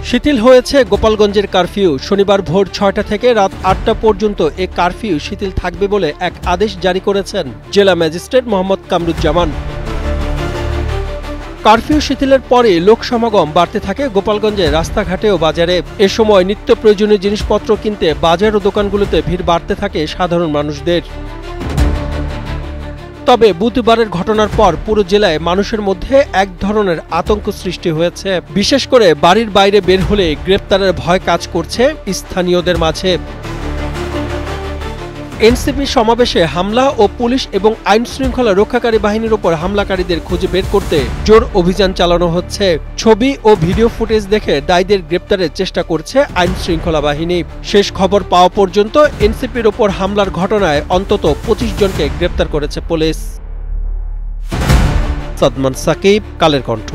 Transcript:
শিথিল হয়েছে গোপালগঞ্জের কারফিউ। শনিবার ভোর ৬টা থেকে রাত ৮টা পর্যন্ত এ কারফিউ শিথিল থাকবে বলে এক আদেশ জারি করেছেন জেলা ম্যাজিস্ট্রেট মোহাম্মদ কামরুজ্জামান। কারফিউ শিথিলের পরে লোক সমাগম বাড়তে থাকে গোপালগঞ্জে রাস্তাঘাটে ও বাজারে। এ সময় নিত্য প্রয়োজনীয় জিনিসপত্র কিনতে বাজার ও দোকানগুলোতে ভিড় বাড়তে থাকে সাধারণ মানুষদের। তবে বুধবারের ঘটনার পর পুরো জেলায় মানুষের মধ্যে এক ধরনের আতঙ্ক সৃষ্টি হয়েছে। বিশেষ করে বাড়ির বাইরে বের হলে গ্রেপ্তারের ভয় কাজ করছে স্থানীয়দের মাঝে। এনসিপি সমাবেশে হামলা ও পুলিশ এবং আইন শৃঙ্খলা রক্ষাকারী বাহিনীর উপর হামলাকারীদের খুঁজে বের করতে জোর অভিযান চালানো হচ্ছে। ছবি ও ভিডিও ফুটেজ দেখে দায়ীদের গ্রেপ্তারের চেষ্টা করছে আইন শৃঙ্খলা বাহিনী। শেষ খবর পাওয়া পর্যন্ত এনসিপির ওপর হামলার ঘটনায় অন্তত ২৫ জনকে গ্রেপ্তার করেছে পুলিশ। সাদমান সাকিব, কালের কণ্ঠ।